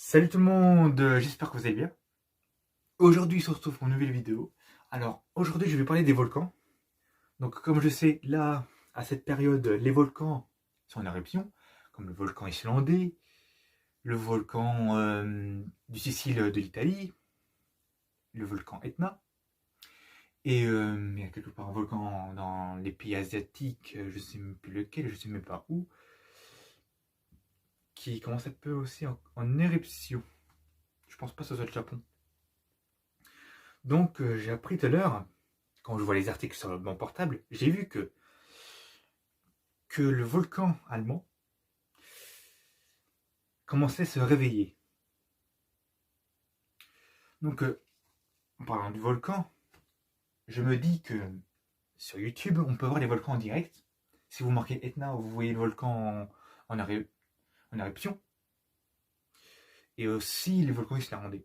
Salut tout le monde, j'espère que vous allez bien. Aujourd'hui, on se retrouve pour une nouvelle vidéo. Alors, aujourd'hui, je vais parler des volcans. Donc, comme je sais, là, à cette période, les volcans sont en éruption, comme le volcan islandais, le volcan du Sicile de l'Italie, le volcan Etna, et il y a quelque part un volcan dans les pays asiatiques, je sais même plus lequel, je sais même pas où, qui commence un peu aussi en éruption. Je pense pas que ce soit le Japon. Donc, j'ai appris tout à l'heure, quand je vois les articles sur mon portable, j'ai vu que le volcan allemand commençait à se réveiller. Donc, en parlant du volcan, je me dis que sur YouTube, on peut voir les volcans en direct. Si vous marquez Etna, vous voyez le volcan en éruption. Et aussi les volcans islandais.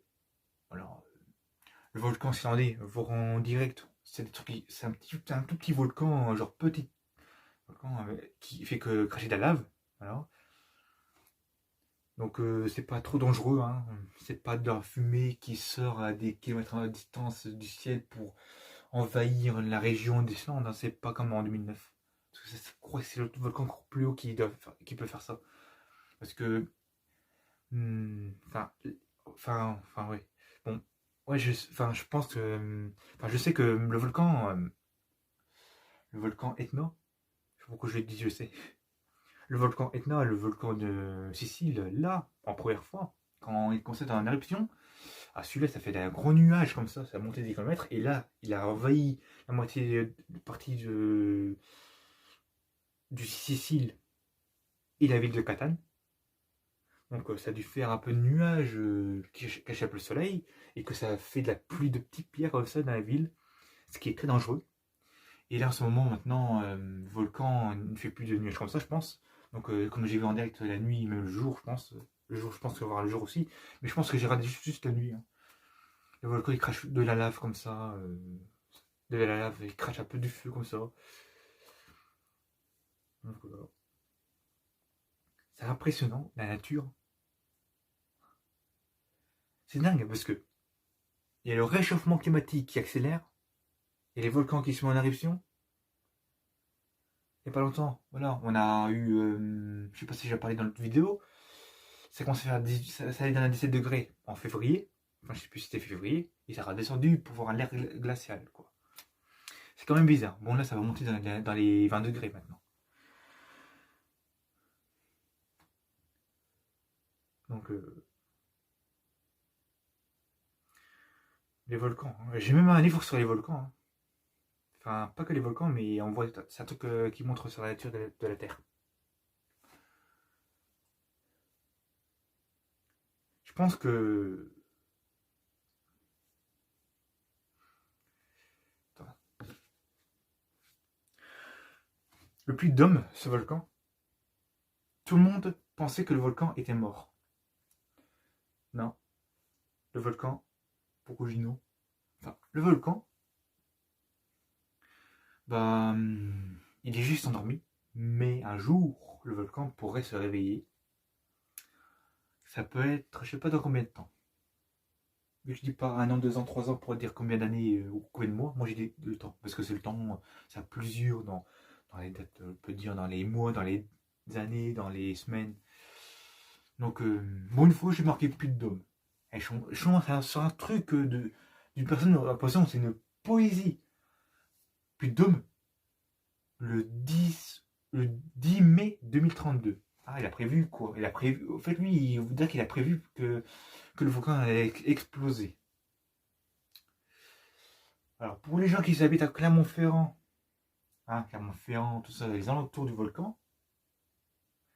Alors, le volcan islandais, voir en direct, c'est un tout petit volcan, genre petit volcan qui fait que cracher de la lave. Voilà. Donc c'est pas trop dangereux, hein. C'est pas de la fumée qui sort à des kilomètres de distance du ciel pour envahir la région d'Islande, hein. C'est pas comme en 2009. Parce que je crois que c'est le volcan encore plus haut qui peut faire ça. Parce que, ouais. Bon, ouais, je pense que, je sais que le volcan Etna, je sais pas pourquoi je le dis, je sais. Le volcan Etna, le volcan de Sicile, là, en première fois, quand il commençait en éruption, ah, celui-là, ça fait un gros nuage comme ça a monté des kilomètres, et là, il a envahi la moitié de partie du Sicile et la ville de Catane. Donc ça a dû faire un peu de nuages qui cachent un peu le soleil, et que ça a fait de la pluie de petites pierres comme ça dans la ville, ce qui est très dangereux. Et là, en ce moment, maintenant, le volcan ne fait plus de nuages comme ça, je pense. Donc, comme j'ai vu en direct la nuit, même le jour, je pense. Le jour, je pense qu'il va y avoir le jour aussi. Mais je pense que j'ai regardé juste la nuit, hein. Le volcan, il crache de la lave comme ça. De la lave, il crache un peu du feu comme ça. Donc, c'est impressionnant, la nature. C'est dingue, parce que il y a le réchauffement climatique qui accélère. Il y a les volcans qui se mettent en éruption. Il n'y a pas longtemps, voilà, on a eu, je sais pas si j'ai parlé dans l'autre vidéo, ça commence à faire ça allait dans les 17 degrés en février, enfin je sais plus si c'était février, et ça a redescendu pour voir l'air glacial, quoi. C'est quand même bizarre. Bon, là, ça va monter dans les 20 degrés maintenant. Donc, les volcans, hein. J'ai même un livre sur les volcans, hein. Enfin, pas que les volcans, mais on voit, c'est un truc qui montre sur la nature de la Terre. Je pense que. Attends. Le Puy de Dôme, ce volcan, tout le monde pensait que le volcan était mort. Non, le volcan, Pocugino, enfin, le volcan, bah, il est juste endormi, mais un jour, le volcan pourrait se réveiller. Ça peut être, je sais pas dans combien de temps. Mais je dis pas 1 an, 2 ans, 3 ans pour dire combien d'années ou combien de mois. Moi j'ai dit le temps, parce que c'est le temps, ça plusieurs dans les dates, on peut dire dans les mois, dans les années, dans les semaines. Donc, bon, une fois j'ai marqué Puy de Dôme. Et je commence sur un truc d'une personne, j'ai l'impression que c'est une poésie. Puy de Dôme, le 10 mai 2032. Ah, il a prévu quoi? Il a prévu. En fait, lui, il vous dire qu'il a prévu que le volcan allait exploser. Alors, pour les gens qui habitent à Clermont-Ferrand, hein, Clermont-Ferrand, tout ça, les alentours du volcan,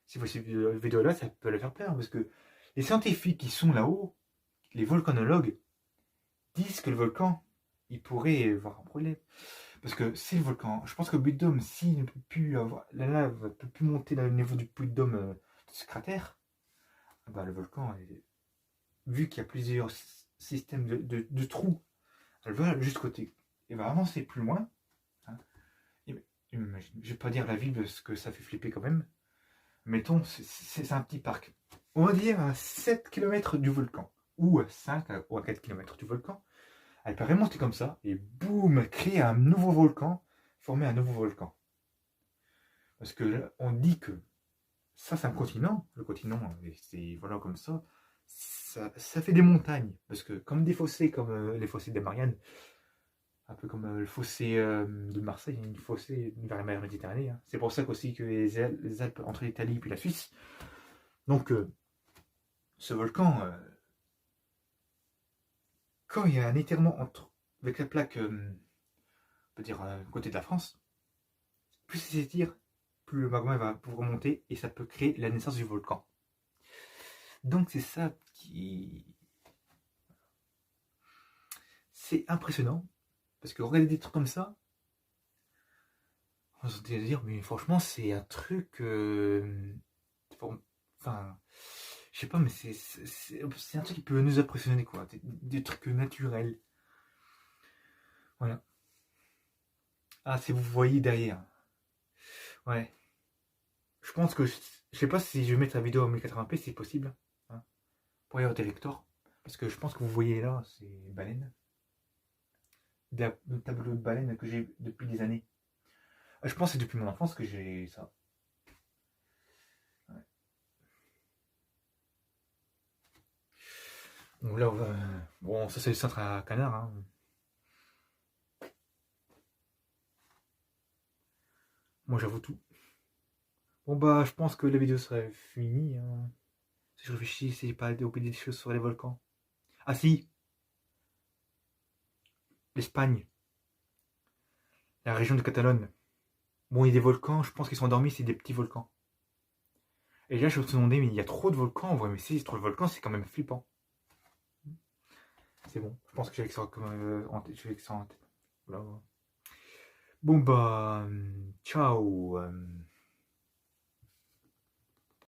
si vous suivez cette vidéo-là, ça peut leur faire peur, parce que les scientifiques qui sont là-haut, les volcanologues, disent que le volcan, il pourrait avoir un problème. Parce que si le volcan, je pense que le Puy de Dôme, s'il ne peut plus avoir, la lave ne peut plus monter dans le niveau du Puy de Dôme de ce cratère, bah, le volcan, vu qu'il y a plusieurs systèmes de trous, elle va juste côté. Et va avancer plus loin, hein. Imagine, je vais pas dire la ville parce que ça fait flipper quand même. Mettons, c'est un petit parc. on va dire à 7 km du volcan, ou à 5 ou à 4 km du volcan. Elle peut remonter comme ça, et boum, créer un nouveau volcan, former un nouveau volcan. Parce que là, on dit que ça, c'est un continent. Le continent, c'est voilà comme ça fait des montagnes. Parce que comme des fossés, comme les fossés des Mariannes, un peu comme le fossé de Marseille, une fossé vers la mer Méditerranée. Hein. C'est pour ça qu'aussi que les Alpes entre l'Italie et la Suisse. Donc, ce volcan, quand il y a un étirement entre, avec la plaque, on peut dire, côté de la France, plus il s'étire, plus le magma va pouvoir remonter et ça peut créer la naissance du volcan. Donc c'est ça qui... C'est impressionnant, parce que regarder des trucs comme ça, on se dire, mais franchement, c'est un truc... enfin, je sais pas, mais c'est un truc qui peut nous impressionner, quoi. Des trucs naturels. Voilà. Ah, si vous voyez derrière. Ouais. Je pense que... Je sais pas si je vais mettre la vidéo en 1080p, c'est possible. Hein, pour y avoir des lecteurs. Parce que je pense que vous voyez là, c'est une baleine. Le tableau de baleine que j'ai depuis des années. Je pense que c'est depuis mon enfance que j'ai ça. Ouais. Donc là, bon, ça c'est le centre à canard. Hein. Moi j'avoue tout. Bon bah, je pense que la vidéo serait finie. Hein. Si je réfléchis, si j'ai pas oublié des choses sur les volcans. Ah si, l'Espagne, la région de Catalogne. Bon, il y a des volcans, je pense qu'ils sont endormis, c'est des petits volcans. Et là, je me suis demandé, mais il y a trop de volcans en vrai, mais si il y a trop de volcans, c'est quand même flippant. C'est bon, je pense que j'ai que ça en tête. Voilà. Bon bah, ciao.